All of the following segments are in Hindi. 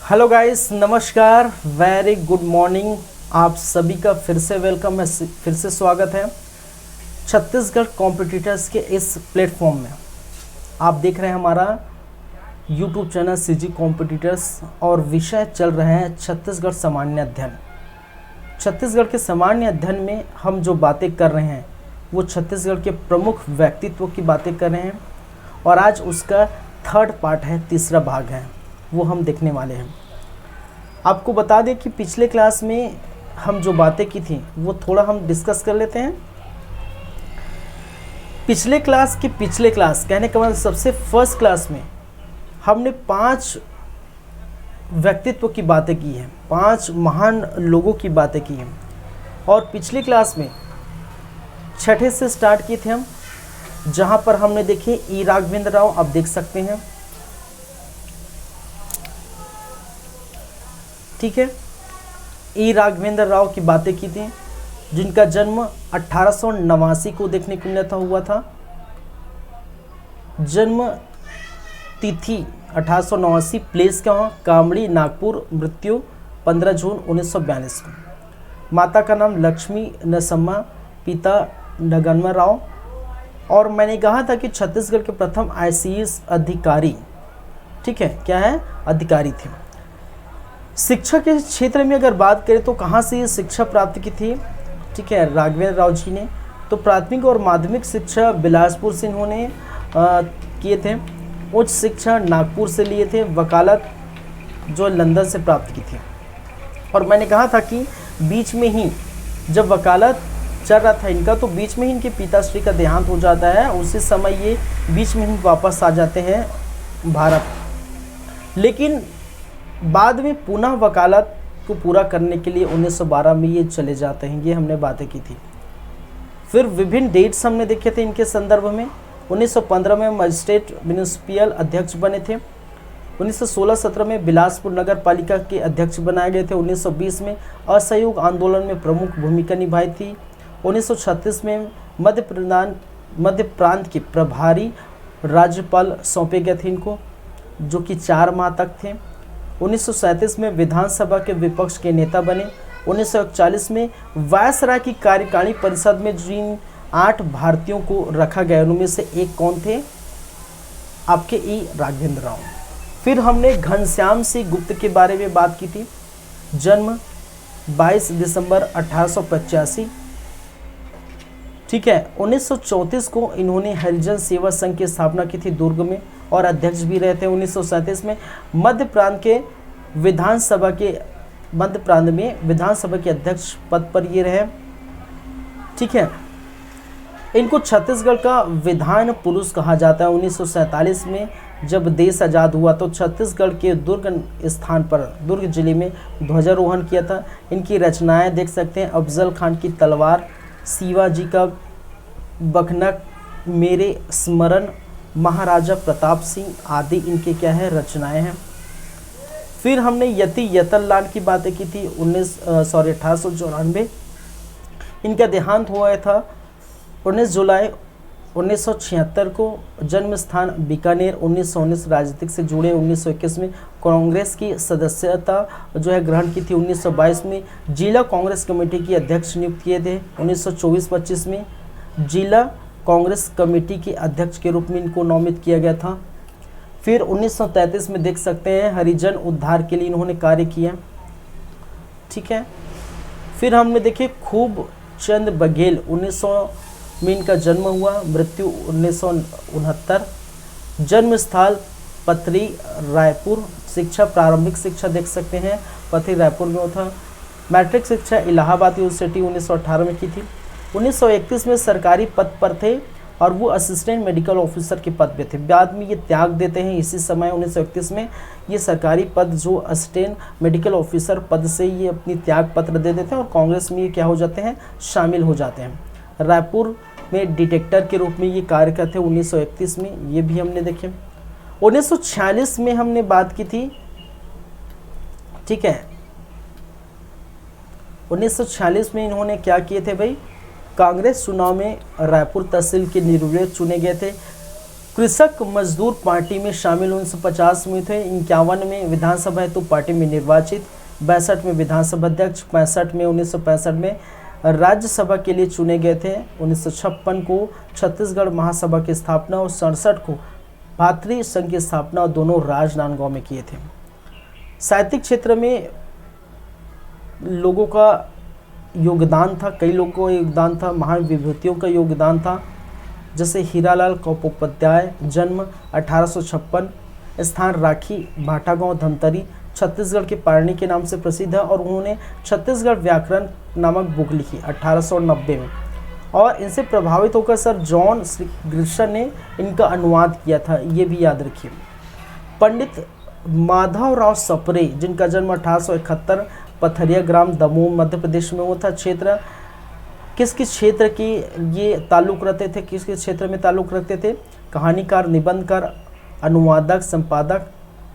हेलो गाइस, नमस्कार, वेरी गुड मॉर्निंग। आप सभी का फिर से वेलकम है, फिर से स्वागत है छत्तीसगढ़ कॉम्पिटिटर्स के इस प्लेटफॉर्म में। आप देख रहे हैं हमारा यूट्यूब चैनल सीजी कॉम्पिटिटर्स और विषय चल रहे हैं छत्तीसगढ़ सामान्य अध्ययन। छत्तीसगढ़ के सामान्य अध्ययन में हम जो बातें कर रहे हैं वो छत्तीसगढ़ के प्रमुख व्यक्तित्व की बातें कर रहे हैं और आज उसका थर्ड पार्ट है, तीसरा भाग है, वो हम देखने वाले हैं। आपको बता दें कि पिछले क्लास में हम जो बातें की थी वो थोड़ा हम डिस्कस कर लेते हैं। पिछले क्लास कहने का मतलब सबसे फर्स्ट क्लास में हमने 5 व्यक्तित्व की बातें की हैं, 5 महान लोगों की बातें की हैं और पिछली क्लास में छठे से स्टार्ट किए थे हम, जहां पर हमने देखे ई राघवेंद्र राव। आप देख सकते हैं, ठीक है। ई राघवेंद्र राव की बातें की थी, जिनका जन्म 1889 को देखने को मिला हुआ था। जन्म तिथि 1889, प्लेस क्या हुआ, कामड़ी, नागपुर। मृत्यु 15 जून 1942 को। माता का नाम लक्ष्मी नरसम्मा, पिता नगन्मा राव। और मैंने कहा था कि छत्तीसगढ़ के प्रथम ICS अधिकारी, ठीक है, क्या है, अधिकारी थे। शिक्षा के क्षेत्र में अगर बात करें तो कहाँ से ये शिक्षा प्राप्त की थी, ठीक है, राघवेंद्र राव जी ने। तो प्राथमिक और माध्यमिक शिक्षा बिलासपुर से इन्होंने किए थे। उच्च शिक्षा नागपुर से लिए थे। वकालत जो लंदन से प्राप्त की थी। और मैंने कहा था कि बीच में ही जब वकालत चल रहा था इनका, तो बीच में ही इनके पिताश्री का देहांत हो जाता है। उसी समय ये बीच में ही वापस आ जाते हैं भारत, लेकिन बाद में पुनः वकालत को पूरा करने के लिए 1912 में ये चले जाते हैं। ये हमने बातें की थी। फिर विभिन्न डेट्स हमने देखे थे इनके संदर्भ में। 1915 में मजिस्ट्रेट म्यूनिसिपल अध्यक्ष बने थे। 1916-17 में बिलासपुर नगर पालिका के अध्यक्ष बनाए गए थे। 1920 में असहयोग आंदोलन में प्रमुख भूमिका निभाई थी। 1936 में मध्य प्रांत के प्रभारी राज्यपाल सौंपे गए थे इनको, जो कि 4 माह तक थे। 1937 में विधानसभा के विपक्ष के नेता बने। 1941 में वायसराय की कार्यकारिणी परिषद में जिन 8 भारतीयों को रखा गया उनमें से एक कौन थे, आपके ई राघवेंद्र राव। फिर हमने घनश्याम सिंह गुप्त के बारे में बात की थी। जन्म 22 दिसंबर 1885, ठीक है। 1934 को इन्होंने हरिजन सेवा संघ की स्थापना की थी दुर्ग में और अध्यक्ष भी रहे थे। 1937 में मध्य प्रांत में विधानसभा के अध्यक्ष पद पर ये रहे, ठीक है। इनको छत्तीसगढ़ का विधान पुरुष कहा जाता है। 1947 में जब देश आज़ाद हुआ तो छत्तीसगढ़ के दुर्ग जिले में ध्वजारोहण किया था। इनकी रचनाएं देख सकते हैं, अफजल खान की तलवार, शिवाजी का बखनक, मेरे स्मरण, महाराजा प्रताप सिंह आदि इनके क्या है, रचनाएं हैं। फिर हमने यति यतनलाल की बातें की थी। 1894 इनका देहांत हुआ था। 19 जुलाई 1976 को। जन्म स्थान बीकानेर। 1919 राजनीतिक से जुड़े। 1921 में कांग्रेस की सदस्यता जो है ग्रहण की थी। 1922 में जिला कांग्रेस कमेटी की अध्यक्ष नियुक्त किए थे। 1924-25 में जिला कांग्रेस कमेटी के अध्यक्ष के रूप में इनको नामित किया गया था। फिर 1933 में देख सकते हैं हरिजन उद्धार के लिए इन्होंने कार्य किया, ठीक है। फिर हमने देखे खूब चंद बघेल, 1900 में इनका जन्म हुआ। मृत्यु 1969। जन्म स्थल पथरी रायपुर। शिक्षा प्रारंभिक शिक्षा देख सकते हैं पथरी रायपुर में था। मैट्रिक शिक्षा इलाहाबाद यूनिवर्सिटी 1918 में की थी। 1931 में सरकारी पद पर थे और वो असिस्टेंट मेडिकल ऑफिसर के पद पे थे। बाद में ये त्याग देते हैं। इसी समय 1931 में ये सरकारी पद जो असिस्टेंट मेडिकल ऑफिसर पद से ये अपनी त्याग पत्र दे देते हैं और कांग्रेस में ये क्या हो जाते हैं, शामिल हो जाते हैं। रायपुर में डिटेक्टर के रूप में ये कार्य करते हैं 1931 में, ये भी हमने देखे। 1946 में हमने बात की थी, ठीक है। 1946 में इन्होंने क्या किए थे भाई, कांग्रेस चुनाव में रायपुर तहसील के निर्विरोध चुने गए थे। कृषक मजदूर पार्टी में शामिल 1950 में थे। 51 में विधानसभा हेतु पार्टी में निर्वाचित, 62 में विधानसभा अध्यक्ष, 65 में 1965 में राज्यसभा के लिए चुने गए थे। 1956 को छत्तीसगढ़ महासभा की स्थापना और 67 को भातृ संघ की स्थापना और दोनों राजनांदगांव में किए थे। साहित्यिक क्षेत्र में लोगों का योगदान था, कई लोगों का योगदान था, महान विभूतियों का योगदान था, जैसे हीरालाल कपोपाध्याय, जन्म 1856, स्थान राखी, भाटागांव, धमतरी, छत्तीसगढ़ के पारणी के नाम से प्रसिद्ध है और उन्होंने छत्तीसगढ़ व्याकरण नामक बुक लिखी 1890 में, और इनसे प्रभावित होकर सर जॉन ग्रिशर ने इनका अनुवाद किया था, ये भी याद रखिए। पंडित माधवराव सप्रे, जिनका जन्म 1871, पथरिया ग्राम, दमोह, मध्य प्रदेश में हुआ था। क्षेत्र किस किस क्षेत्र की ये ताल्लुक़ रखते थे, किस किस क्षेत्र में ताल्लुक़ रखते थे? कहानीकार, निबंधकार, अनुवादक, संपादक,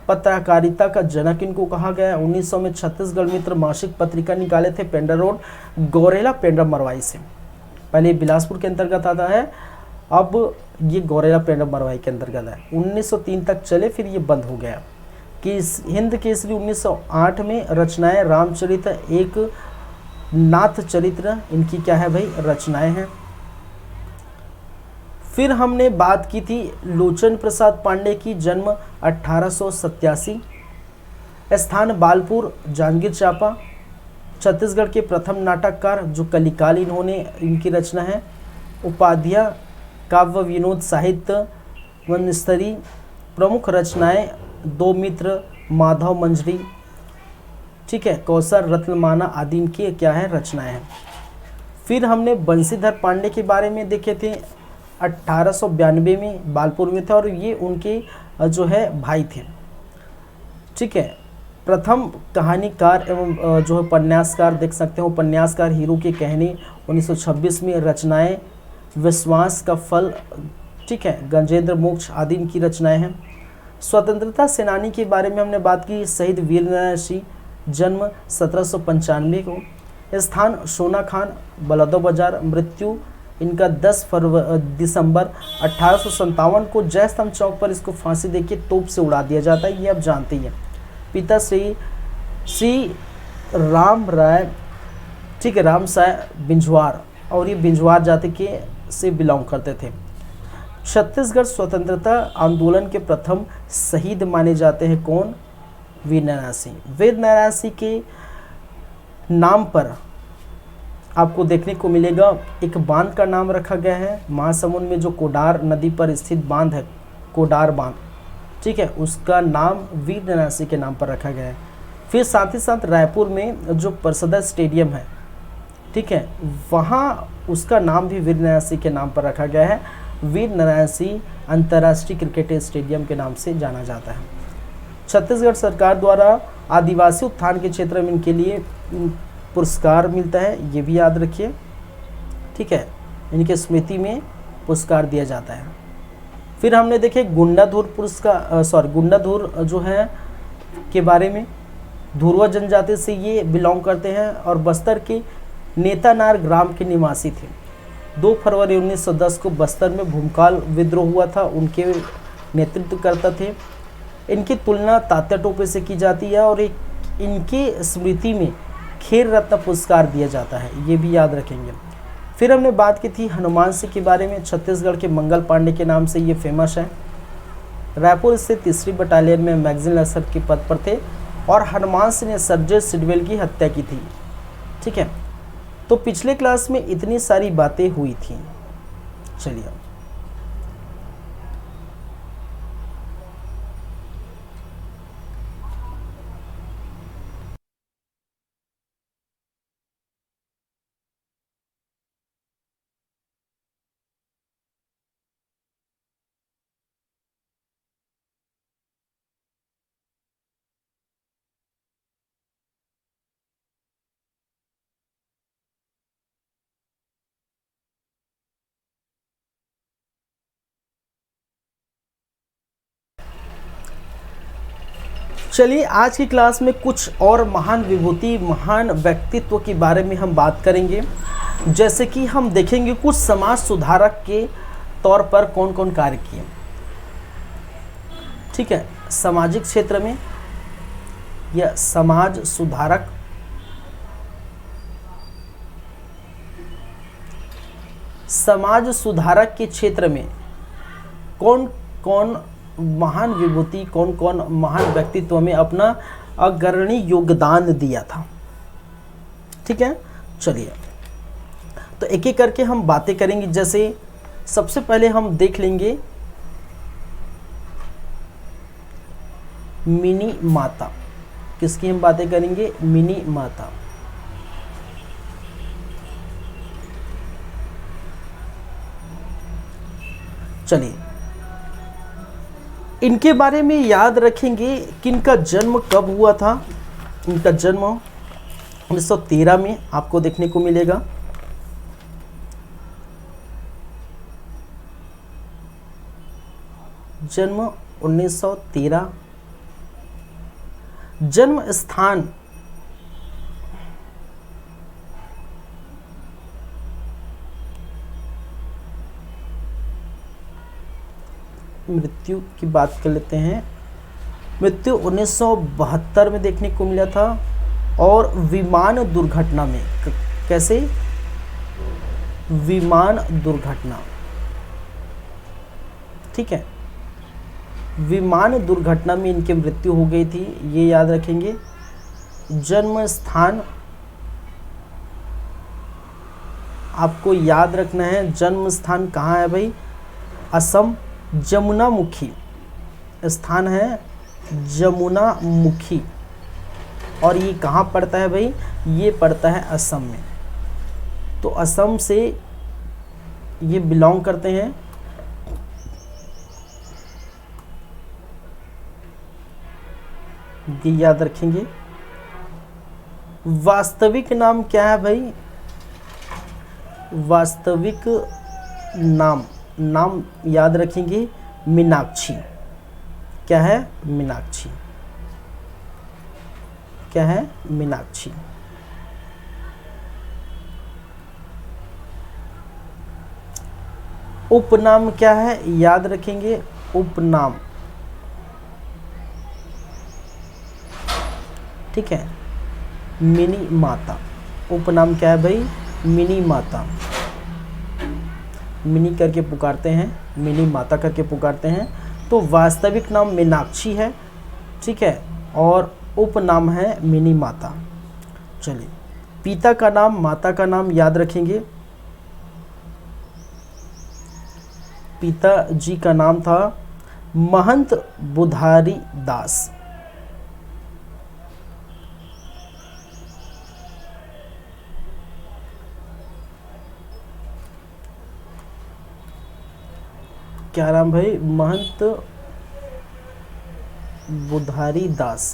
पत्रकारिता का जनक इनको कहा गया है। 1900 में छत्तीसगढ़ मित्र मासिक पत्रिका निकाले थे पेंड्रा रोड, गौरेला पेंड्रा मरवाई से। पहले बिलासपुर के अंतर्गत आता है, अब ये गौरेला पेंड्रा मरवाई के अंतर्गत है। 1903 तक चले, फिर ये बंद हो गया। कि हिंद केसरी 1908 में रचनाएं, रामचरित, एक नाथ चरित्र, इनकी क्या है भाई, रचनाएं हैं। फिर हमने बात की थी लोचन प्रसाद पांडे की, जन्म 1887, स्थान बालपुर, जांजगीर चांपा, छत्तीसगढ़ के प्रथम नाटककार जो कलिकाल इन्होंने, इनकी रचना है। उपाध्याय, काव्य विनोद, साहित्य, वनस्तरी, प्रमुख रचनाएं दो मित्र, माधव मंजरी, ठीक है, कौशल, रत्नमाला आदि इनकी क्या है, रचनाएं हैं। फिर हमने बंशीधर पांडे के बारे में देखे थे, 1892 में बालपुर में थे और ये उनके जो है भाई थे, ठीक है। प्रथम कहानीकार एवं जो है उपन्यासकार, देख सकते हो उपन्यासकार, हीरो की कहानी 1926 में, रचनाएं विश्वास का फल, ठीक है, गजेंद्र मोक्ष आदि इनकी रचनाएं हैं। स्वतंत्रता सेनानी के बारे में हमने बात की, शहीद वीरनारायण सिंह, जन्म 1795 को, स्थान सोनाखान, बलौदाबाजार, मृत्यु इनका 10 दिसंबर 1857 को जयस्तंभ चौक पर इसको फांसी देके तोप से उड़ा दिया जाता है, ये आप जानते ही हैं। पिता श्री राम राय, ठीक है, राम साय बिंजवार, और ये बिंजवार जाति के से बिलोंग करते थे। छत्तीसगढ़ स्वतंत्रता आंदोलन के प्रथम शहीद माने जाते हैं कौन? वीरनारायण सिंह। वीरनारायण सिंह के नाम पर आपको देखने को मिलेगा एक बांध का नाम रखा गया है, महासमुंद में जो कोडार नदी पर स्थित बांध है, कोडार बांध, ठीक है, उसका नाम वीरनारायण सिंह के नाम पर रखा गया है। फिर साथ ही साथ रायपुर में जो परसदा स्टेडियम है, ठीक है, वहाँ उसका नाम भी वीरनारायण सिंह के नाम पर रखा गया है। वीरनारायण सिंह अंतर्राष्ट्रीय क्रिकेट स्टेडियम के नाम से जाना जाता है। छत्तीसगढ़ सरकार द्वारा आदिवासी उत्थान के क्षेत्र में इनके लिए पुरस्कार मिलता है, ये भी याद रखिए, ठीक है, इनके स्मृति में पुरस्कार दिया जाता है। फिर हमने देखे गुंडाधुर पुरस्कार, गुंडाधुर जो है के बारे में, धुरवा जनजाति से ये बिलोंग करते हैं और बस्तर के नेतानार ग्राम के निवासी थे। 2 फरवरी 1910 को बस्तर में भूमकाल विद्रोह हुआ था, उनके नेतृत्व करता थे। इनकी तुलना तात्या टोपे से की जाती है और एक इनकी स्मृति में खेल रत्न पुरस्कार दिया जाता है, ये भी याद रखेंगे। फिर हमने बात की थी हनुमान सिंह के बारे में, छत्तीसगढ़ के मंगल पांडे के नाम से ये फेमस है। रायपुर स्थित 3री बटालियन में मैगजीन अफसर के पद पर थे और हनुमान सिंह ने सर्जेंट सिडवेल की हत्या की थी, ठीक है। तो पिछले क्लास में इतनी सारी बातें हुई थी। चलिए चलिए आज की क्लास में कुछ और महान विभूति, महान व्यक्तित्व के बारे में हम बात करेंगे। जैसे कि हम देखेंगे कुछ समाज सुधारक के तौर पर कौन कौन कार्य किए। ठीक है, सामाजिक क्षेत्र में या समाज सुधारक, समाज सुधारक के क्षेत्र में कौन कौन महान विभूति, कौन कौन महान व्यक्तित्व में अपना अग्रणी योगदान दिया था। ठीक है, चलिए तो एक एक करके हम बातें करेंगे। जैसे सबसे पहले हम देख लेंगे मिनी माता, किसकी हम बातें करेंगे, मिनी माता। चलिए इनके बारे में याद रखेंगे कि इनका जन्म कब हुआ था। इनका जन्म 1913 में आपको देखने को मिलेगा। जन्म 1913। जन्म स्थान मृत्यु की बात कर लेते हैं। मृत्यु 1972 में देखने को मिला था और विमान दुर्घटना में। कैसे, विमान दुर्घटना। ठीक है, विमान दुर्घटना में इनकी मृत्यु हो गई थी, ये याद रखेंगे। जन्म स्थान आपको याद रखना है, जन्म स्थान कहाँ है भाई, असम। जमुनामुखी स्थान है, जमुनामुखी। और ये कहाँ पड़ता है भाई, ये पड़ता है असम में। तो असम से ये बिलोंग करते हैं। ये याद रखेंगे। वास्तविक नाम क्या है भाई, वास्तविक नाम याद रखेंगे, मीनाक्षी। क्या है, मीनाक्षी। क्या है, मीनाक्षी। उपनाम क्या है, याद रखेंगे, उपनाम। ठीक है, मिनी माता। उपनाम क्या है भाई, मिनी माता। मिनी करके पुकारते हैं, मिनी माता करके पुकारते हैं। तो वास्तविक नाम मीनाक्षी है। ठीक है, और उपनाम है मिनी माता। चलिए पिता का नाम, माता का नाम याद रखेंगे। पिताजी का नाम था महंत बुधारी दास। क्या नाम भाई, महंत बुधारी दास।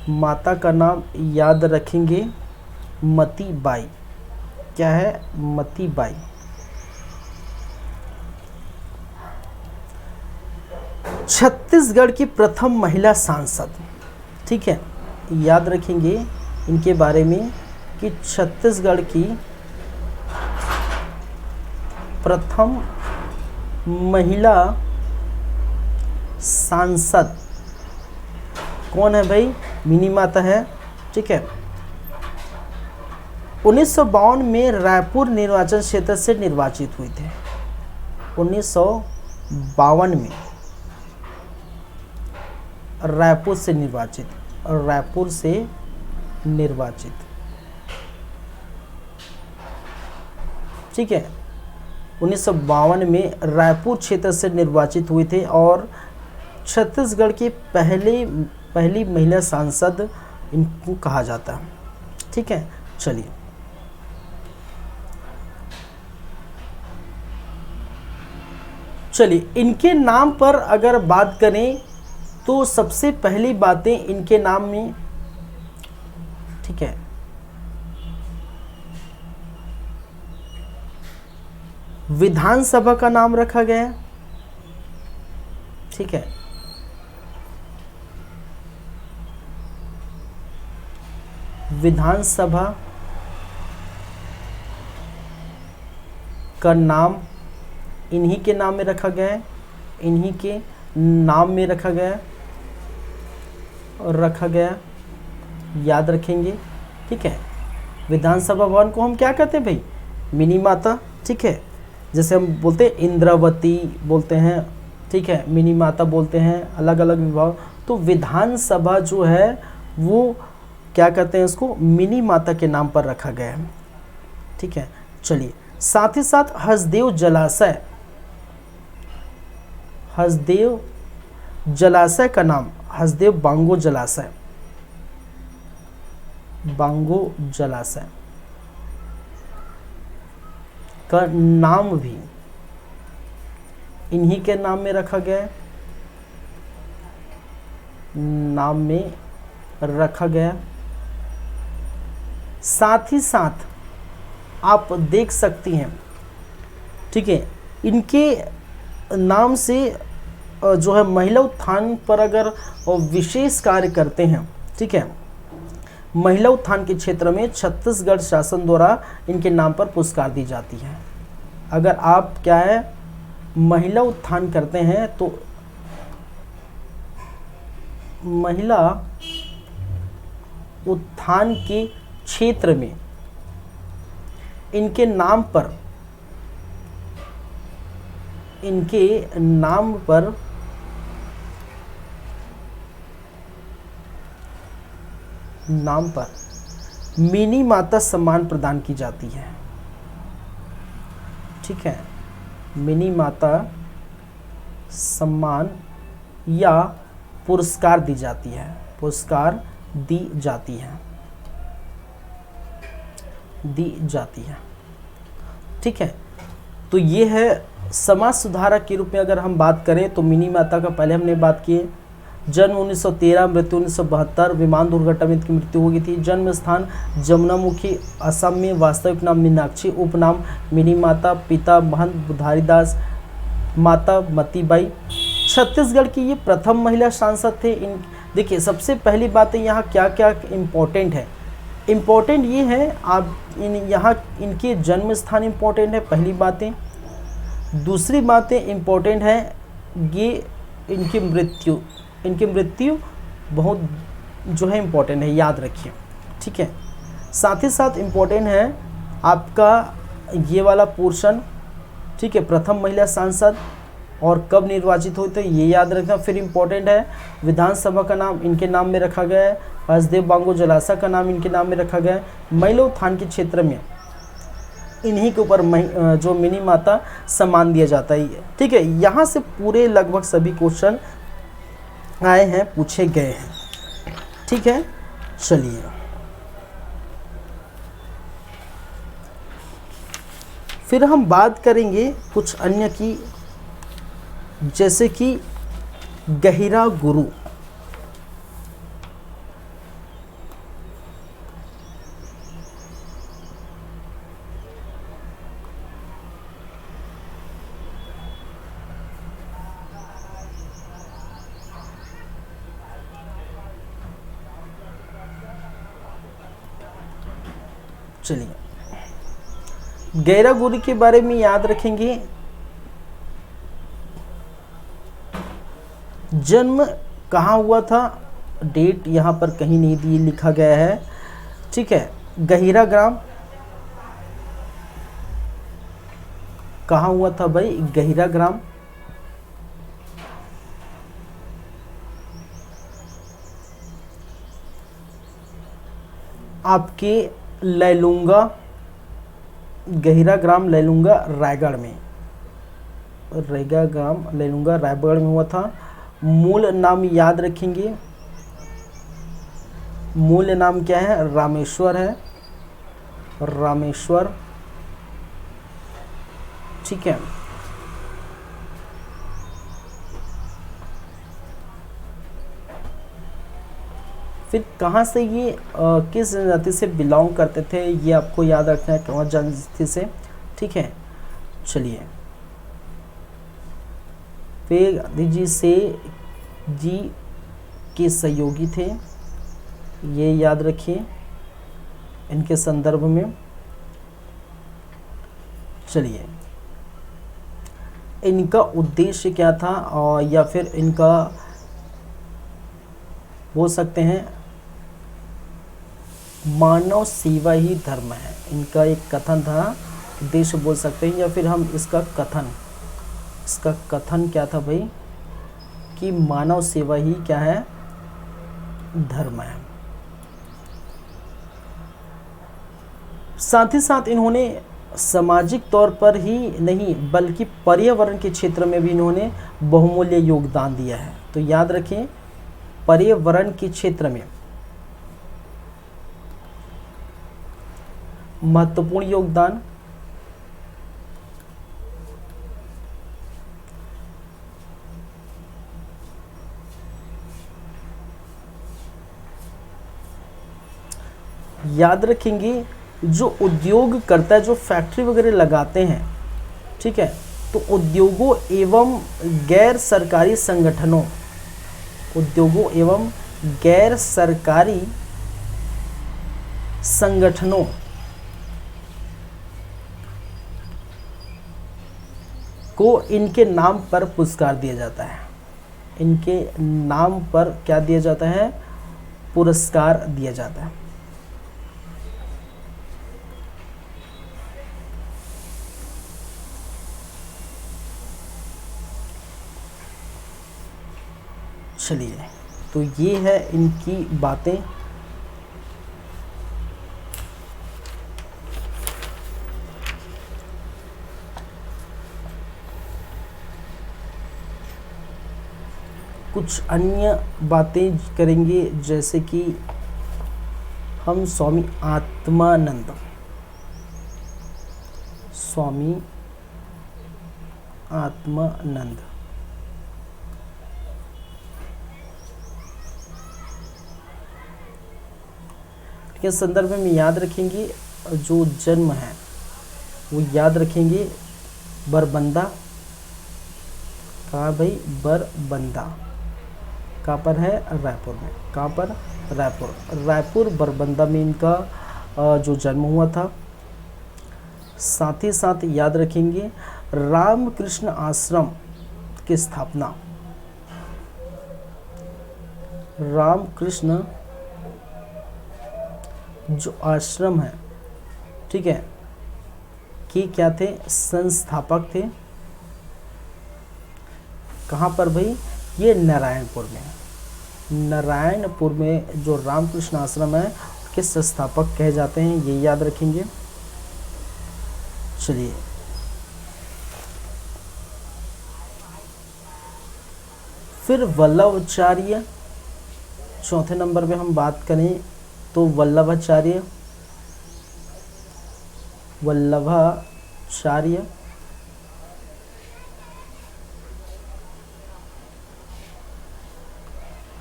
माता का नाम याद रखेंगे, मती बाई। क्या है, मती बाई। छत्तीसगढ़ की प्रथम महिला सांसद। ठीक है, याद रखेंगे इनके बारे में कि छत्तीसगढ़ की प्रथम महिला सांसद कौन है भाई, मिनी माता है। ठीक है, 1952 में रायपुर निर्वाचन क्षेत्र से निर्वाचित हुए थे। 1952 में रायपुर से निर्वाचित, रायपुर से निर्वाचित। ठीक है, 1952 में रायपुर क्षेत्र से निर्वाचित हुए थे और छत्तीसगढ़ की पहली महिला सांसद इनको कहा जाता है। ठीक है, चलिए इनके नाम पर अगर बात करें तो सबसे पहली बातें इनके नाम में, ठीक है, विधानसभा का नाम रखा गया है। ठीक है, विधानसभा का नाम इन्हीं के नाम में रखा गया है, इन्हीं के नाम में रखा गया है, याद रखेंगे। ठीक है, विधानसभा भवन को हम क्या कहते हैं भाई, मिनी माता। ठीक है, जैसे हम बोलते हैं इंद्रावती बोलते हैं, ठीक है, मिनी माता बोलते हैं, अलग अलग विभाग। तो विधानसभा जो है वो क्या कहते हैं, इसको मिनी माता के नाम पर रखा गया है। ठीक है, चलिए, साथ ही साथ हसदेव जलाशय, हसदेव जलाशय का नाम हसदेव बांगो जलाशय, बांगो जलाशय का नाम भी इन्हीं के नाम में रखा गया है, नाम में रखा गया। साथ ही साथ आप देख सकती हैं, ठीक है, इनके नाम से जो है महिला उत्थान पर अगर विशेष कार्य करते हैं, ठीक है, महिला उत्थान के क्षेत्र में छत्तीसगढ़ शासन द्वारा इनके नाम पर पुरस्कार दी जाती है। अगर आप क्या है महिला उत्थान करते हैं तो महिला उत्थान के क्षेत्र में इनके नाम पर मिनी माता सम्मान प्रदान की जाती है। ठीक है, मिनी माता सम्मान या पुरस्कार दी जाती है, दी जाती है। ठीक है, तो ये है समाज सुधारक के रूप में अगर हम बात करें तो मिनी माता का पहले हमने बात की, जन्म 1913, मृत्यु 1972, विमान दुर्घटना में इनकी मृत्यु हो गई थी। जन्म स्थान जमुनामुखी, असम में। वास्तविक नाम मीनाक्षी, उपनाम मिनी माता, पिता महंत बुधारीदास, माता मतीबाई। छत्तीसगढ़ की ये प्रथम महिला सांसद थे। इन देखिए, सबसे पहली बात है यहाँ क्या क्या इम्पोर्टेंट है। इम्पोर्टेंट ये है, आप यहाँ इनके जन्म स्थान इम्पोर्टेंट है, पहली बातें। दूसरी बातें इम्पोर्टेंट है ये इनकी मृत्यु बहुत जो है इम्पोर्टेंट है, याद रखिए। ठीक है, साथ ही साथ इम्पोर्टेंट है आपका ये वाला पोर्शन। ठीक है, प्रथम महिला सांसद और कब निर्वाचित हुए थे ये याद रखना। फिर इम्पोर्टेंट है विधानसभा का नाम इनके नाम में रखा गया है, हसदेव बांगो जलाशय का नाम इनके नाम में रखा गया है। महिला उत्थान के क्षेत्र में इन्हीं के ऊपर जो मिनी माता सम्मान दिया जाता है। ठीक है, यहाँ से पूरे लगभग सभी क्वेश्चन आए हैं, पूछे गए हैं। ठीक है, चलिए फिर हम बात करेंगे कुछ अन्य की, जैसे कि गहिरा गुरु। चलिए, गहरा गुरु के बारे में याद रखेंगे। जन्म कहाँ हुआ था, डेट यहाँ पर कहीं नहीं दी लिखा गया है। ठीक है, गहिरा ग्राम कहाँ हुआ था भाई, गहिरा ग्राम। आपके लैलूंगा, गहिरा ग्राम लैलूंगा रायगढ़ में, लैलूंगा रायगढ़ में हुआ था। मूल नाम याद रखेंगे, मूल नाम क्या है, रामेश्वर है, रामेश्वर। ठीक है, फिर कहाँ से ये किस जनजाति से बिलोंग करते थे ये आपको याद रखना है, कौन जनजाति से। ठीक है, चलिए, फिर गांधी जी के सहयोगी थे, ये याद रखिए इनके संदर्भ में। चलिए, इनका उद्देश्य क्या था, और या फिर इनका बोल सकते हैं मानव सेवा ही धर्म है, इनका एक कथन था, उद्देश्य बोल सकते हैं, या फिर हम इसका कथन क्या था भाई, कि मानव सेवा ही क्या है, धर्म है। साथ ही साथ इन्होंने सामाजिक तौर पर ही नहीं बल्कि पर्यावरण के क्षेत्र में भी इन्होंने बहुमूल्य योगदान दिया है। तो याद रखें, पर्यावरण के क्षेत्र में महत्वपूर्ण योगदान, याद रखेंगे जो उद्योग करता है, जो फैक्ट्री वगैरह लगाते हैं, ठीक है, तो उद्योगों एवं गैर सरकारी संगठनों, उद्योगों एवं गैर सरकारी संगठनों को इनके नाम पर पुरस्कार दिया जाता है, इनके नाम पर क्या दिया जाता है, पुरस्कार दिया जाता है। चलिए, तो ये है इनकी बातें। कुछ अन्य बातें करेंगे, जैसे कि हम स्वामी आत्मानंद के संदर्भ में याद रखेंगे, जो जन्म है वो याद रखेंगे बरबंदा, कहाँ भाई, बरबंदा, कहाँ पर है, रायपुर में, कहाँ पर, रायपुर बरबंदा में इनका जो जन्म हुआ था। साथ ही साथ याद रखेंगे रामकृष्ण आश्रम की स्थापना, रामकृष्ण जो आश्रम है, ठीक है, कि क्या थे, संस्थापक थे। कहाँ पर भाई, ये नारायणपुर में जो रामकृष्ण आश्रम है उसके संस्थापक कहे जाते हैं, ये याद रखेंगे। चलिए, फिर वल्लभाचार्य, चौथे नंबर पे हम बात करें तो वल्लभाचार्य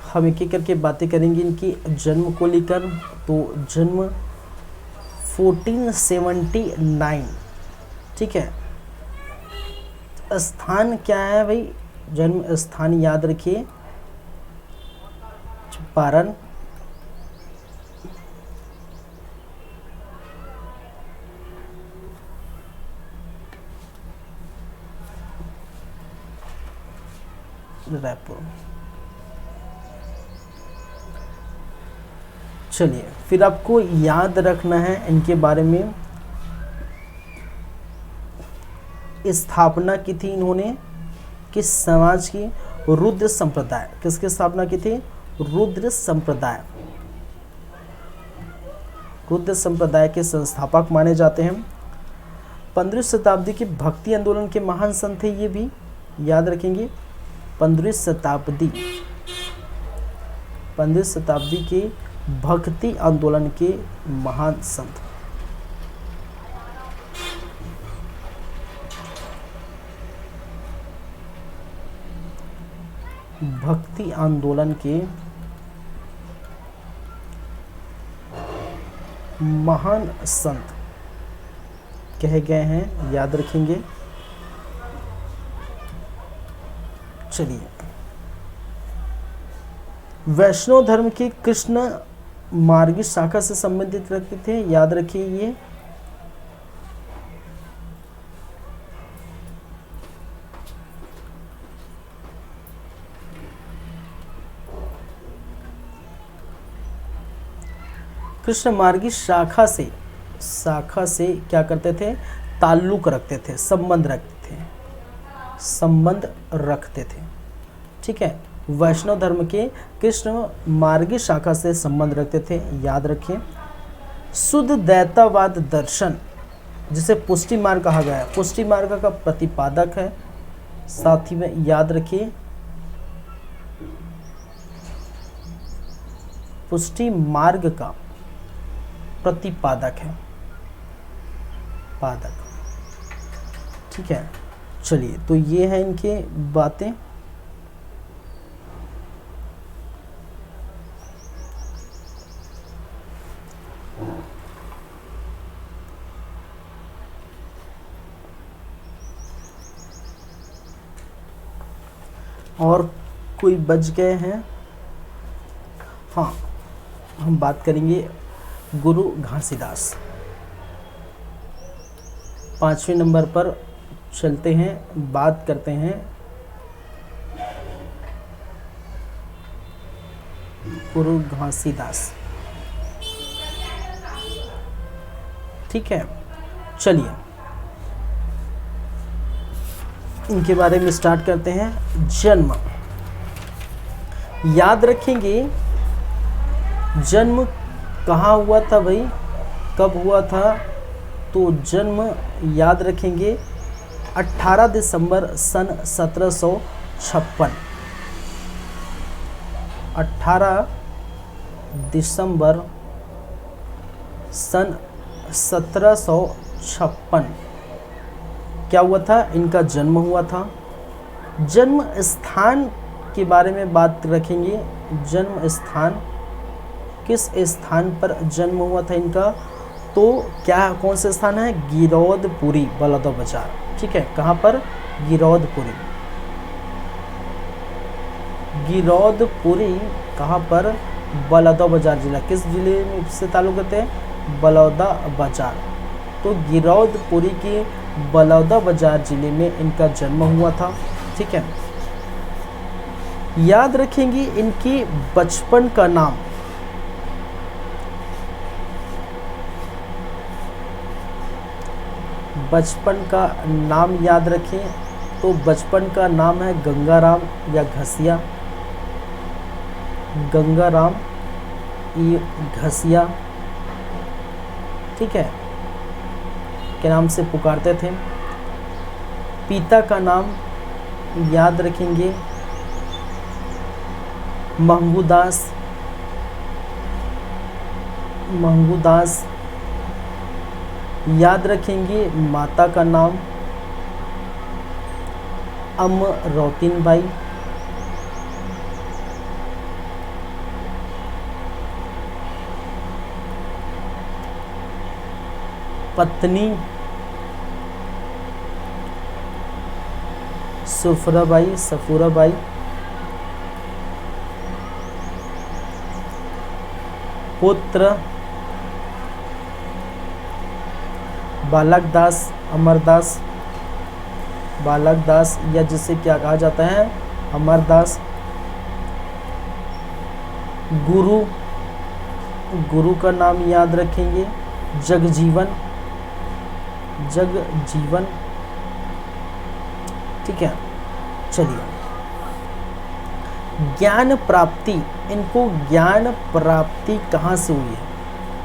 हम एक एक करके बातें करेंगे इनकी जन्म को लेकर। तो जन्म 1479, ठीक है। स्थान क्या है भाई, जन्म स्थान याद रखिए चंपारण, रायपुर। चलिए, फिर आपको याद रखना है इनके बारे में, स्थापना की थी इन्होंने किस समाज की, रुद्र संप्रदाय, किसकी स्थापना की थी, रुद्र संप्रदाय, रुद्र संप्रदाय के संस्थापक माने जाते हैं। 15वीं शताब्दी के भक्ति आंदोलन के महान संत थे, ये भी याद रखेंगे। 15वीं शताब्दी के भक्ति आंदोलन के महान संत। भक्ति आंदोलन के महान संत कहे गए हैं, याद रखेंगे। चलिए, वैष्णव धर्म के कृष्ण मार्गी शाखा से संबंधित व्यक्ति थे, याद रखिए ये। कृष्ण मार्गी शाखा से क्या करते थे, ताल्लुक रखते थे, संबंध रखते थे। ठीक है, वैष्णव धर्म के कृष्ण मार्गी शाखा से संबंध रखते थे, याद रखिए। शुद्ध द्वैतवाद दर्शन, जिसे पुष्टि मार्ग कहा गया है, पुष्टि मार्ग का प्रतिपादक है, साथ ही में याद रखिए पुष्टि मार्ग का प्रतिपादक है, पादक। ठीक है, चलिए, तो ये है इनके बातें। और कोई बच गए हैं? हाँ, हम बात करेंगे गुरु घासीदास। 5वें नंबर पर चलते हैं, बात करते हैं गुरु घासीदास। ठीक है, चलिए इनके बारे में स्टार्ट करते हैं। जन्म, याद रखेंगे जन्म कहाँ हुआ था भाई, कब हुआ था? तो जन्म याद रखेंगे 18 दिसंबर सन 1756। 18 दिसंबर सन 1756 क्या हुआ था, इनका जन्म हुआ था। जन्म स्थान के बारे में बात रखेंगे। जन्म स्थान, किस स्थान पर जन्म हुआ था इनका? तो क्या, कौन सा स्थान है? गिरौदपुरी, बलौदा बाजार। ठीक है, कहाँ पर? गिरौदपुरी। गिरौदपुरी कहाँ पर? बलौदा बाजार जिला। किस जिले में से ताल्लुक रखते हैं? बलौदा बाजार। तो गिरौदपुरी की बलौदा बाजार जिले में इनका जन्म हुआ था। ठीक है, याद रखेंगे इनकी बचपन का नाम। बचपन का नाम याद रखें, तो बचपन का नाम है गंगाराम या घसिया। गंगाराम ये घसिया, ठीक है, के नाम से पुकारते थे। पिता का नाम याद रखेंगे मंगूदास। मंगूदास याद रखेंगे। माता का नाम अमरौतीन बाई। पत्नी सुफराबाई, सफूराबाई। पुत्र बालकदास, अमरदास। बालकदास या जिसे क्या कहा जाता है? अमरदास। गुरु, गुरु का नाम याद रखेंगे जगजीवन। जगजीवन, ठीक है। चलिए, ज्ञान प्राप्ति, इनको ज्ञान प्राप्ति कहाँ से हुई है?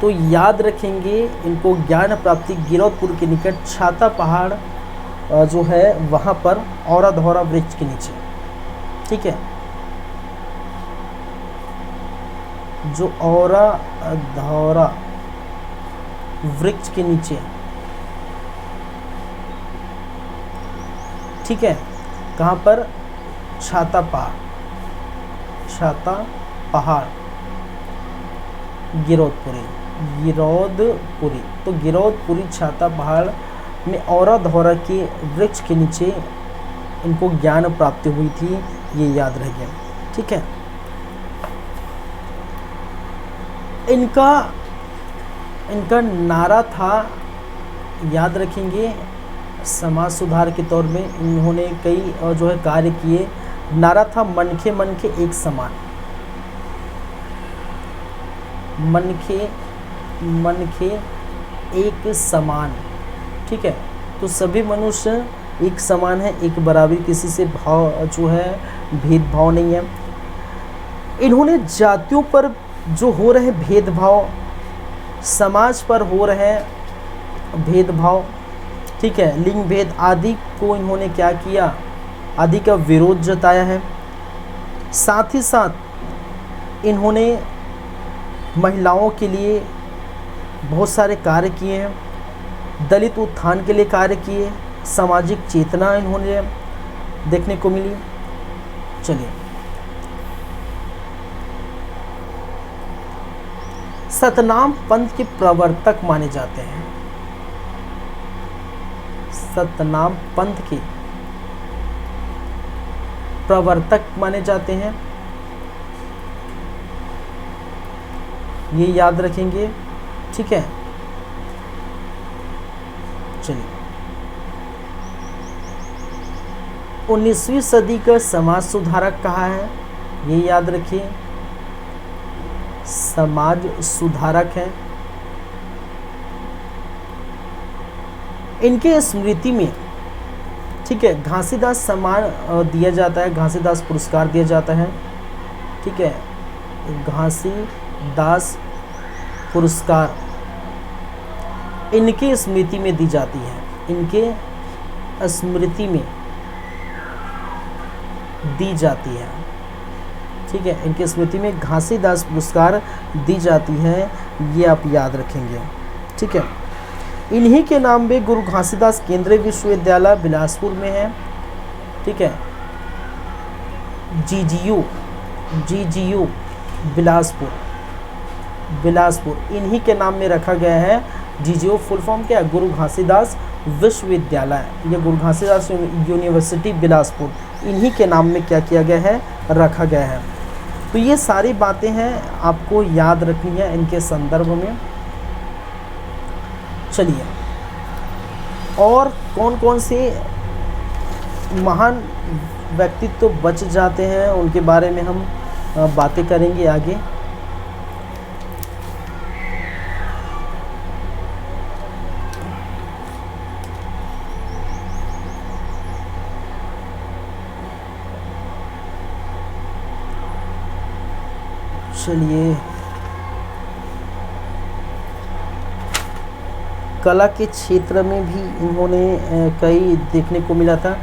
तो याद रखेंगे इनको ज्ञान प्राप्ति गिरौदपुर के निकट छाता पहाड़ जो है वहाँ पर औरा धौरा वृक्ष के नीचे। ठीक है, जो औरा धौरा वृक्ष के नीचे, ठीक है, कहाँ पर? छाता पहाड़, छाता पहाड़ गिरौदपुरी, गिरौदपुरी। तो गिरौदपुरी छाता पहाड़ में औरा धौरा के वृक्ष के नीचे इनको ज्ञान प्राप्ति हुई थी, ये याद रहिए। ठीक है, इनका नारा था, याद रखेंगे, समाज सुधार के तौर में इन्होंने कई जो है कार्य किए। नारा था मनखे मनखे एक समान। मनखे मन के एक समान, ठीक है। तो सभी मनुष्य एक समान है, एक बराबरी, किसी से भाव जो है भेदभाव नहीं है। इन्होंने जातियों पर जो हो रहे भेदभाव, समाज पर हो रहे भेदभाव, ठीक है, लिंग भेद आदि को इन्होंने क्या किया, आदि का विरोध जताया है। साथ ही साथ इन्होंने महिलाओं के लिए बहुत सारे कार्य किए हैं, दलित उत्थान के लिए कार्य किए, सामाजिक चेतना इन्होंने देखने को मिली। चलिए, सतनाम पंथ के प्रवर्तक माने जाते हैं। सतनाम पंथ के प्रवर्तक माने जाते हैं, ये याद रखेंगे, ठीक है। चलिए, 19वीं सदी का समाज सुधारक कहा है, ये याद रखिए, समाज सुधारक है। इनके स्मृति में, ठीक है, घासीदास सम्मान दिया जाता है, घासीदास पुरस्कार दिया जाता है, ठीक है, घासीदास पुरस्कार इनके स्मृति में दी जाती है, इनके स्मृति में दी जाती है, ठीक है, इनकी स्मृति में घासीदास पुरस्कार दी जाती है, ये आप याद रखेंगे, ठीक है। इन्हीं के नाम पे गुरु घासीदास केंद्रीय विश्वविद्यालय बिलासपुर में है, ठीक है, जीजीयू बिलासपुर इन्हीं के नाम में रखा गया है। जीजीयू फुल फॉर्म क्या है, गुरु घासीदास विश्वविद्यालय, ये गुरु घासीदास यूनिवर्सिटी बिलासपुर, इन्हीं के नाम में क्या किया गया है, रखा गया है। तो ये सारी बातें हैं, आपको याद रखनी है इनके संदर्भ में। चलिए, और कौन कौन से महान व्यक्तित्व बच जाते हैं, उनके बारे में हम बातें करेंगे आगे। चलिए, कला के क्षेत्र में भी इन्होंने कई देखने को मिला था।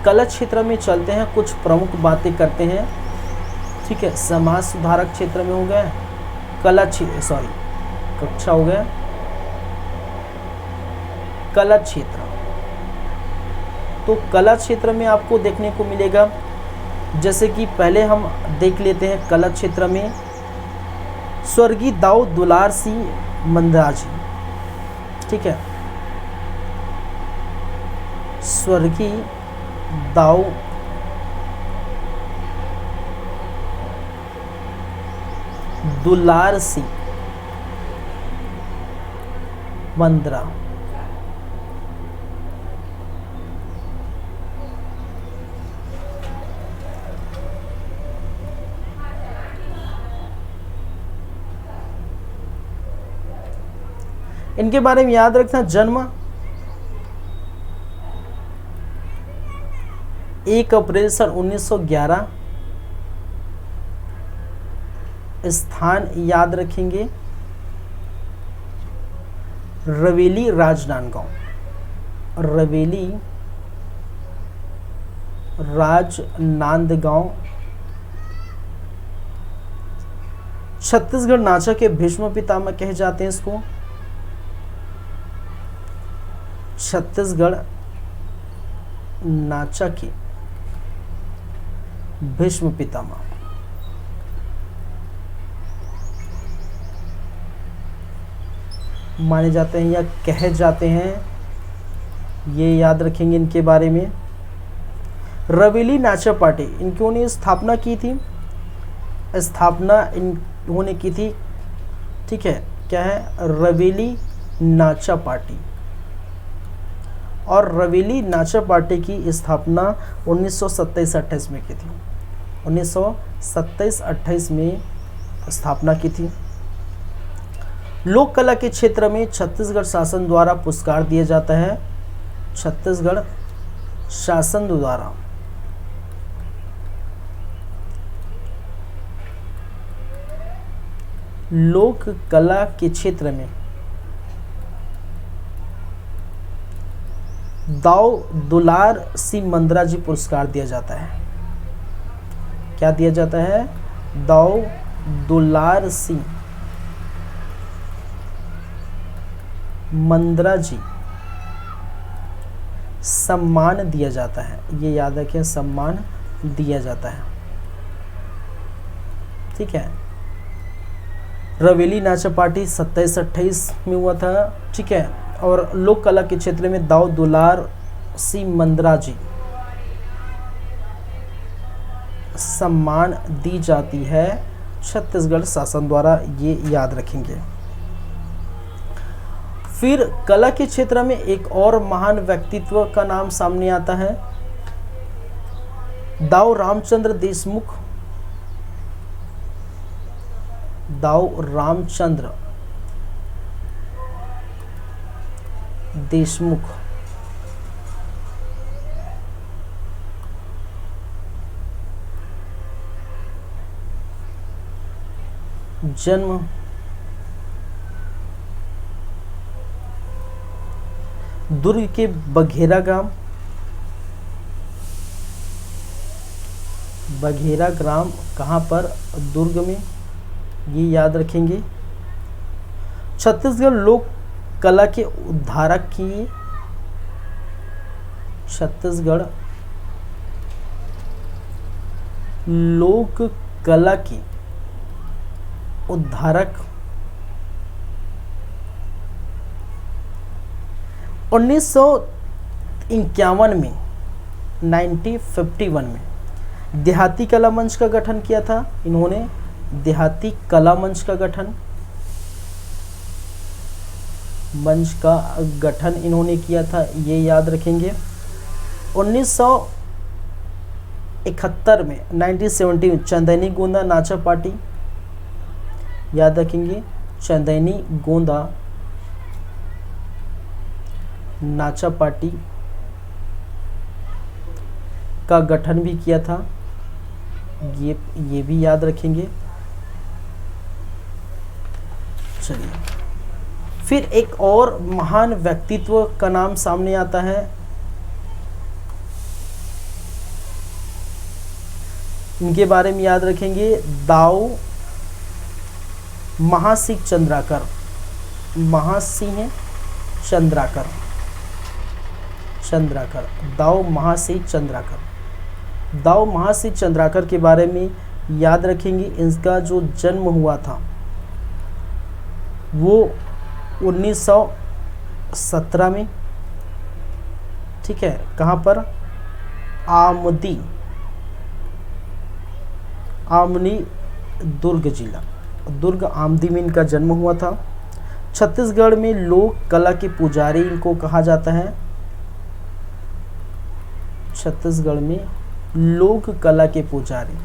कला क्षेत्र में चलते हैं, कुछ प्रमुख बातें करते हैं, ठीक है। समाज सुधारक क्षेत्र में हो गया, कक्षा हो गया, कला क्षेत्र। तो कला क्षेत्र में आपको देखने को मिलेगा, जैसे कि पहले हम देख लेते हैं कला क्षेत्र में स्वर्गीय दाऊ दुलार सिंह मंदराजी, ठीक है, स्वर्गीय दाऊ दुलार सिंह मंदरा, इनके बारे में याद रखना। जन्म 1 अप्रैल सन 1911, स्थान याद रखेंगे रवेली राजनांदगांव, रवेली राजनांदगांव, छत्तीसगढ़ नाचा के भीष्म पितामह कहे जाते हैं इसको, छत्तीसगढ़ नाचा के भीष्म पितामह। माने जाते हैं या कहे जाते हैं, ये याद रखेंगे इनके बारे में। रवेली नाचा पार्टी, इन्होंने स्थापना की थी, स्थापना इन्होंने की थी, ठीक है, क्या है, रवेली नाचा पार्टी। और रवेली नाचा पार्टी की स्थापना 1927-28 में की थी, 1927-28 में स्थापना की थी। लोक कला के क्षेत्र में छत्तीसगढ़ शासन द्वारा पुरस्कार दिया जाता है। छत्तीसगढ़ शासन द्वारा लोक कला के क्षेत्र में दाऊ दुलार सिंह मंद्रा जी पुरस्कार दिया जाता है। क्या दिया जाता है? दाऊ दुलार सिंह मंद्रा जी सम्मान दिया जाता है। ये याद रखें, सम्मान दिया जाता है। ठीक है। रवेली नाचा पार्टी 27-28 में हुआ था। ठीक है। और लोक कला के क्षेत्र में दाऊ दुलार सिंह मंद्रा जी सम्मान दी जाती है छत्तीसगढ़ शासन द्वारा, ये याद रखेंगे। फिर कला के क्षेत्र में एक और महान व्यक्तित्व का नाम सामने आता है, दाऊ रामचंद्र देशमुख। दाऊ रामचंद्र देशमुख जन्म दुर्ग के बघेरा ग्राम, बघेरा ग्राम कहाँ पर? दुर्ग में, ये याद रखेंगे। छत्तीसगढ़ लोक कला के उद्धारक की, छत्तीसगढ़ लोक कला के उद्धारक 1951 में 1951 में देहाती कला मंच का गठन किया था इन्होंने। देहाती कला मंच का गठन इन्होंने किया था, ये याद रखेंगे। 1971 में 1970 में चंदैनी गोंदा नाचा पार्टी, याद रखेंगे, चंदैनी गोंदा नाचा पार्टी का गठन भी किया था, ये भी याद रखेंगे। चलिए, फिर एक और महान व्यक्तित्व का नाम सामने आता है, इनके बारे में याद रखेंगे, दाऊ महासिंह चंद्राकर। महासिंह चंद्राकर, दाऊ महासिंह चंद्राकर। दाऊ महासिंह चंद्राकर के बारे में याद रखेंगे, इनका जो जन्म हुआ था वो 1917 में। ठीक है। कहाँ पर? आमनी दुर्ग जिला, दुर्ग आमदी में इनका जन्म हुआ था। छत्तीसगढ़ में लोक कला के पुजारी इनको कहा जाता है। छत्तीसगढ़ में लोक कला के पुजारी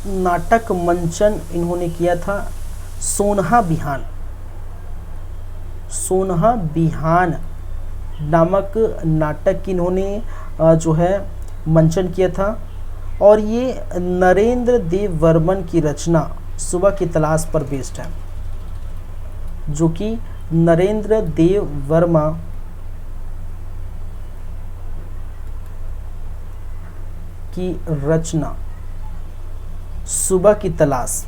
नाटक मंचन इन्होंने किया था। सोनहा बिहान नामक नाटक इन्होंने जो है मंचन किया था, और ये नरेंद्र देव वर्मन की रचना सुबह की तलाश पर बेस्ड है, जो कि नरेंद्र देव वर्मा की रचना सुबह की तलाश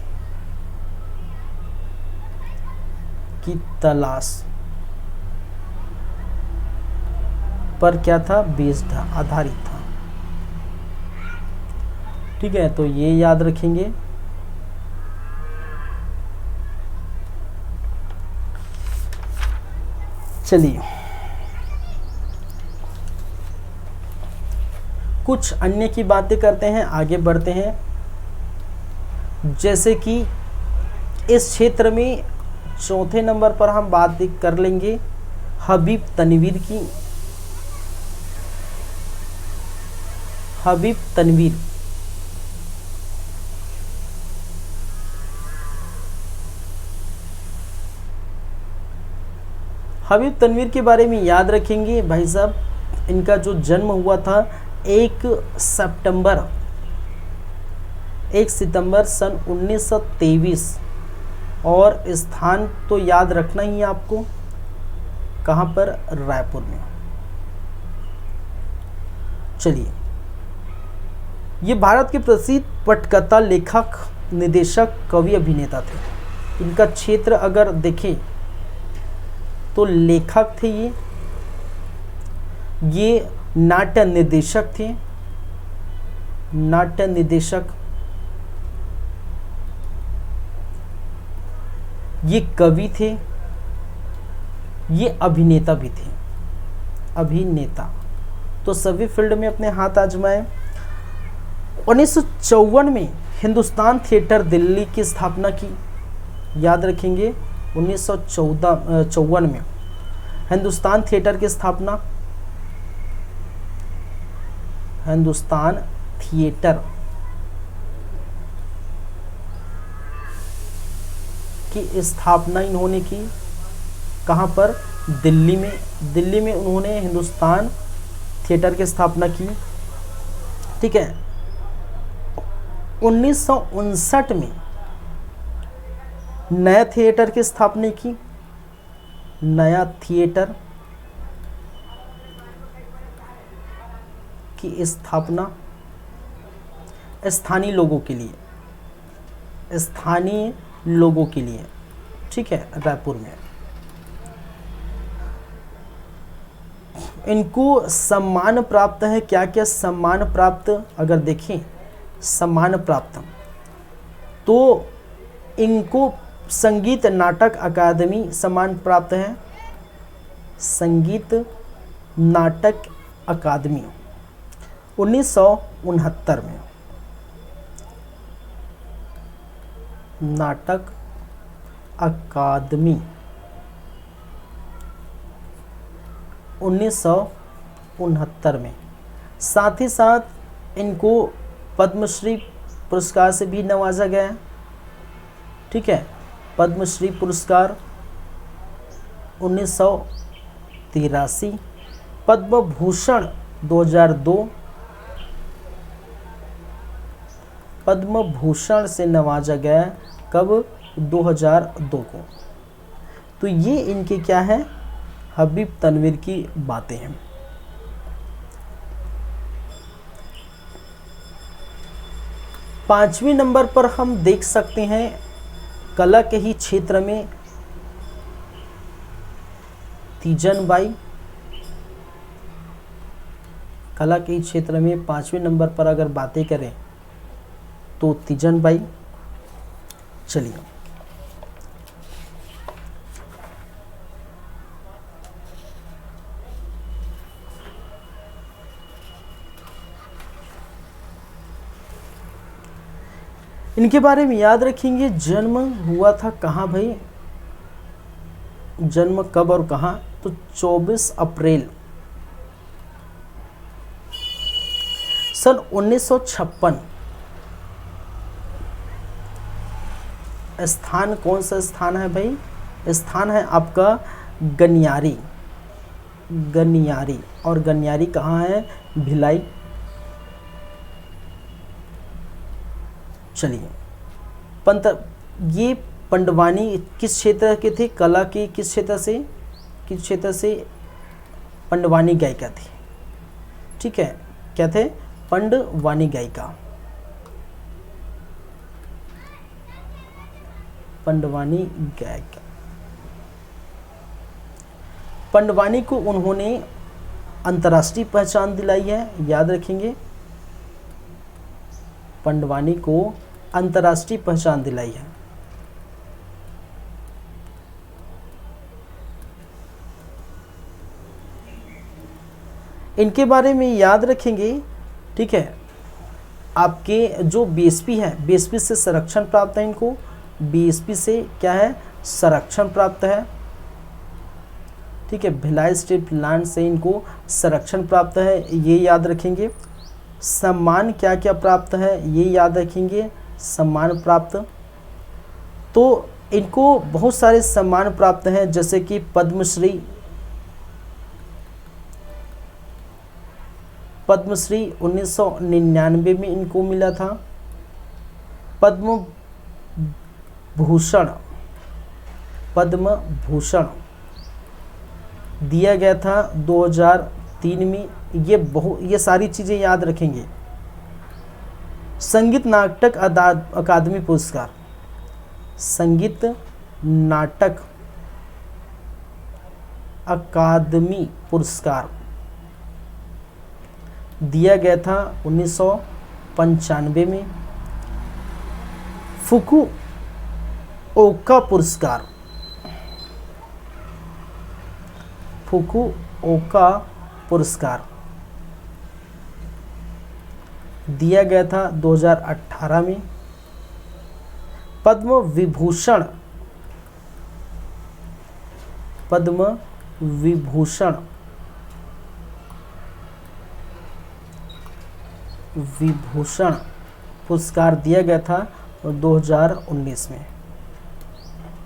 पर क्या था? बेस्ड था, आधारित था। ठीक है, तो ये याद रखेंगे। चलिए, कुछ अन्य की बातें करते हैं, आगे बढ़ते हैं। जैसे कि इस क्षेत्र में चौथे नंबर पर हम बात कर लेंगे हबीब तनवीर की। हबीब तनवीर हबीब तनवीर के बारे में याद रखेंगे भाई साहब, इनका जो जन्म हुआ था 1 सितंबर सन 1923 और स्थान तो याद रखना ही है आपको, कहाँ पर, रायपुर में। चलिए, ये भारत के प्रसिद्ध पटकथा, लेखक, निर्देशक, कवि, अभिनेता थे। इनका क्षेत्र अगर देखें तो लेखक थे, ये नाट्य निर्देशक थे, नाट्य निर्देशक, ये कवि थे, ये अभिनेता भी थे, अभिनेता। तो सभी फील्ड में अपने हाथ आजमाए। 1954 में हिंदुस्तान थिएटर दिल्ली की स्थापना की, याद रखेंगे 1954 में हिंदुस्तान थिएटर की स्थापना, हिंदुस्तान थिएटर की स्थापना इन्होंने की, कहाँ पर, दिल्ली में। दिल्ली में उन्होंने हिंदुस्तान थिएटर की स्थापना की, ठीक है। 1959 में नया थिएटर की स्थापना की, नया थिएटर की स्थापना स्थानीय लोगों के लिए, स्थानीय लोगों के लिए, ठीक है, रायपुर में। इनको सम्मान प्राप्त है, क्या क्या सम्मान प्राप्त, अगर देखें सम्मान प्राप्त, तो इनको संगीत नाटक अकादमी सम्मान प्राप्त है, संगीत नाटक अकादमी 1969 में, नाटक अकादमी 1969 में। साथ ही साथ इनको पद्मश्री पुरस्कार से भी नवाजा गया है, ठीक है, पद्मश्री पुरस्कार 1983, पद्म भूषण 2002, पद्म भूषण से नवाजा गया, कब, 2002 को। तो ये इनके क्या है, हबीब तनवीर की बातें हैं। पांचवें नंबर पर हम देख सकते हैं कला के ही क्षेत्र में तीजन बाई। कला के ही क्षेत्र में पांचवें नंबर पर अगर बातें करें तो तीजन बाई। चलिए, इनके बारे में याद रखेंगे। जन्म हुआ था कहाँ भाई, जन्म कब और कहाँ, तो 24 अप्रैल सन 1956। स्थान कौन सा स्थान है भाई, स्थान है आपका गनियारी, गनियारी, और गनियारी कहाँ है, भिलाई। चलिए, ये पंडवानी किस क्षेत्र के थे, कला के किस क्षेत्र से पंडवानी गायिका थी, ठीक है, क्या थे, पंडवानी गायिका, पंडवानी गायिका। पंडवानी को उन्होंने अंतर्राष्ट्रीय पहचान दिलाई है, याद रखेंगे, पंडवानी को अंतर्राष्ट्रीय पहचान दिलाई है। इनके बारे में याद रखेंगे, ठीक है। आपके जो बीएसपी है, बीएसपी से संरक्षण प्राप्त है इनको, बीएसपी से क्या है, संरक्षण प्राप्त है, ठीक है। भिलाई स्टील प्लांट से इनको संरक्षण प्राप्त है, ये याद रखेंगे। सम्मान क्या क्या प्राप्त है, ये याद रखेंगे, सम्मान प्राप्त। तो इनको बहुत सारे सम्मान प्राप्त हैं, जैसे कि पद्मश्री, पद्मश्री 1999 में इनको मिला था। पद्म भूषण, पद्म भूषण दिया गया था 2003 में। ये सारी चीज़ें याद रखेंगे। संगीत नाटक अकादमी पुरस्कार, संगीत नाटक अकादमी पुरस्कार दिया गया था 1995 में। फुकुओका पुरस्कार, फुकुओका पुरस्कार दिया गया था 2018 में। पद्म विभूषण, पद्म विभूषण, विभूषण पुरस्कार दिया गया था 2019 में।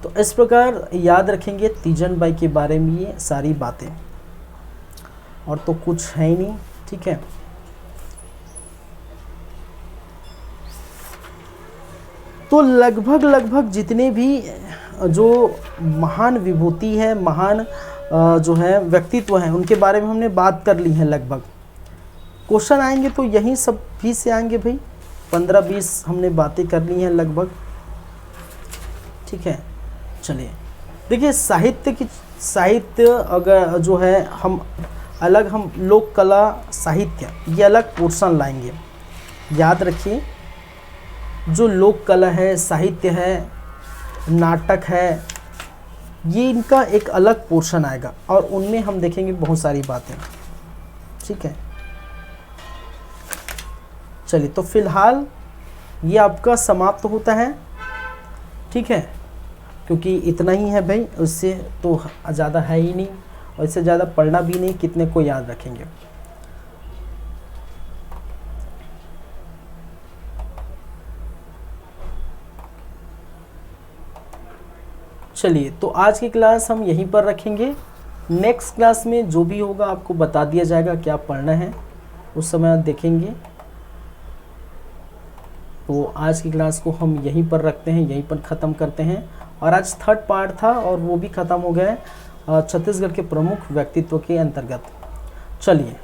तो इस प्रकार याद रखेंगे तीजन बाई के बारे में ये सारी बातें, और तो कुछ है ही नहीं, ठीक है। तो लगभग जितने भी जो महान विभूति है, महान जो है व्यक्तित्व हैं, उनके बारे में हमने बात कर ली है। लगभग क्वेश्चन आएंगे तो यही सब भी से आएंगे भाई, 15-20 हमने बातें कर ली हैं लगभग, ठीक है। चलिए देखिए, साहित्य अगर जो है हम लोक कला साहित्य, ये अलग पोर्शन लाएंगे। याद रखिए, जो लोक कला है, साहित्य है, नाटक है, ये इनका एक अलग पोर्शन आएगा, और उनमें हम देखेंगे बहुत सारी बातें, ठीक है। चलिए, तो फिलहाल ये आपका समाप्त होता है, ठीक है, क्योंकि इतना ही है भाई, उससे तो ज़्यादा है ही नहीं, और इससे ज़्यादा पढ़ना भी नहीं, कितने को याद रखेंगे। चलिए, तो आज की क्लास हम यहीं पर रखेंगे। नेक्स्ट क्लास में जो भी होगा आपको बता दिया जाएगा क्या पढ़ना है, उस समय देखेंगे। तो आज की क्लास को हम यहीं पर रखते हैं, यहीं पर ख़त्म करते हैं। और आज थर्ड पार्ट था और वो भी ख़त्म हो गया है छत्तीसगढ़ के प्रमुख व्यक्तित्व के अंतर्गत। चलिए,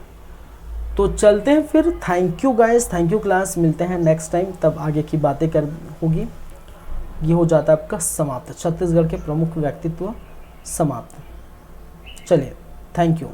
तो चलते हैं फिर। Thank you guys, thank you class, मिलते हैं नेक्स्ट टाइम, तब आगे की बातें होगी। ये हो जाता है आपका समाप्त, छत्तीसगढ़ के प्रमुख व्यक्तित्व समाप्त। चलिए, थैंक यू।